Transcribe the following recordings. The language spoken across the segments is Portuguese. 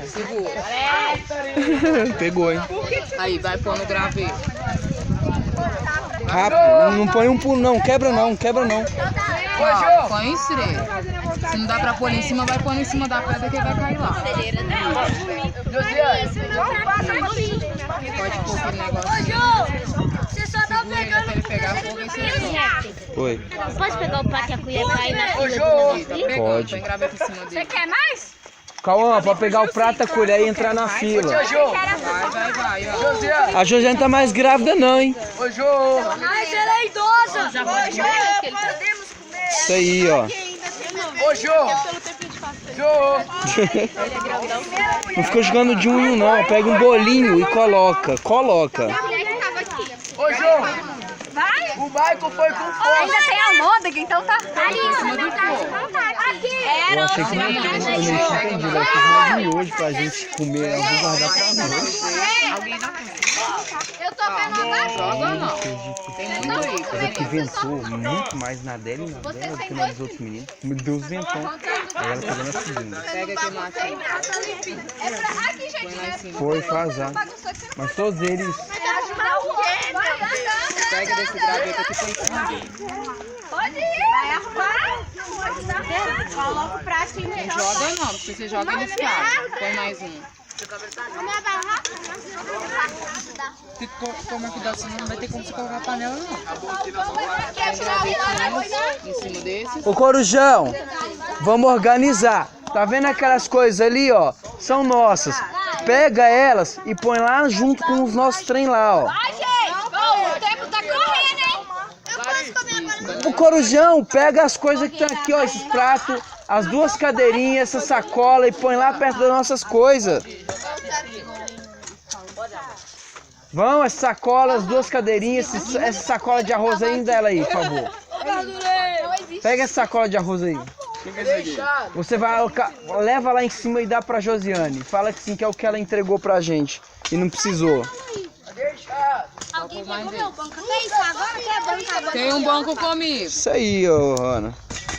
Segura. Pegou, hein? Aí, vai pôr no gravê. Rápido, não põe um pulo não, quebra não, quebra não. Ó, põe em estreito. Se não dá pra pôr em cima, vai pôr em cima da pedra que vai cair lá. Pode pôr aquele negócio. Você só tá pegando Ele pegar fogo e você Oi. Posso pegar o prato e a colher pra ir na fila do Pode. Põe gravê aqui em cima dele. Quer mais? Cauã, pra pegar o prato, a colher e entrar na fila. Vai, ó. A Josiane tá mais grávida não, hein? Mas ela é idosa. Isso aí, ó. Não ficou jogando de um em um não, pega um bolinho e coloca. O Michael foi com força. Ainda tem almôndega, então tá ali. Aqui. Eu achei que não tinha entendido. Eu fiz mais miojo pra gente comer, eu vou guardar pra noite. Eu tô vendo agora. Joga não. Tem muito aí. Mas é que ventou muito mais na dela e na dela do que na dos outros meninos. Meu Deus, ventou. Aí ela pegou na segunda. Pega aqui, Marcos. Põe lá em cima. Foi azar. Mas todos eles... Pega desse graveto aqui põe em cima dele. Pode ir. Vai arrumar. Coloca o prato e Não joga não, porque você joga eles caem. Põe mais um. Como é que dá? Senão não vai ter como você colocar a panela não. Põe gravetinhos em cima desse. Ô Corujão, vamos organizar. Tá vendo aquelas coisas ali, ó? São nossas. Pega elas e põe lá junto com os nossos trem lá, ó. Ai, gente. O tempo tá correndo, hein? Eu posso comer agora. O Corujão, pega as coisas que estão aqui, ó, esses pratos, as duas cadeirinhas, essa sacola e põe lá perto das nossas coisas. Vão, essa sacola, as duas cadeirinhas, essa sacola de arroz aí, dá ela aí, por favor. Pega essa sacola de arroz aí. Você vai, leva lá em cima e dá pra Josiane. Fala que sim, que é o que ela entregou pra gente e não precisou. Alguém pegou meu banco. Tem isso agora? Que é banco agora? Tem um banco comigo. Isso aí, ô Ana.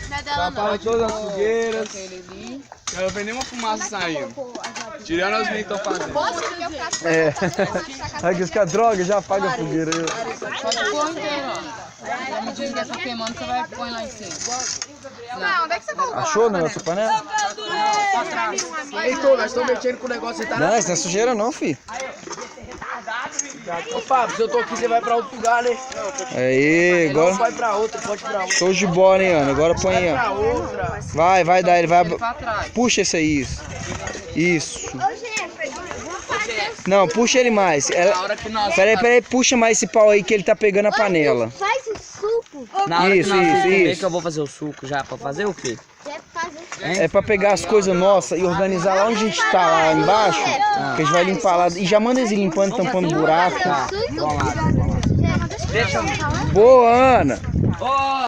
Não é dela, não. Apaga todas as fogueiras. Aquele ali. Eu não vi nenhuma fumaça saindo. Tirando as meninas que estão fazendo. É. Aí que os caras, droga, já apaga a fogueira. Pode pôr inteiro, ó. À medida que essa queimando, você vai pôr lá em cima. Não, onde é que você colocou? Achou o negócio da panela? Heitor, nós estamos mexendo com o negócio, você tá Não, isso não é sujeira não, filho. Ô Fábio, se eu tô aqui, você vai pra outro lugar, né? Aí, Não, agora... vai pra outro, pode ir pra outro. Show de bola, hein, Ana. Agora põe aí, Pra ó. outra. Vai dar, ele vai... Ele pra trás. Puxa esse aí, isso. Isso. Não, puxa ele mais. Na hora que nós... Peraí, puxa mais esse pau aí que ele tá pegando a panela. Faz o suco. Na hora Isso, que nós isso, comer, isso. que eu vou fazer o suco já, pra fazer o quê? É pra pegar as coisas nossas e organizar lá onde a gente tá, lá embaixo. Que a gente vai limpar lá. E já manda eles limpando, tampando buraco. Tá, vamos lá. Boa, Ana.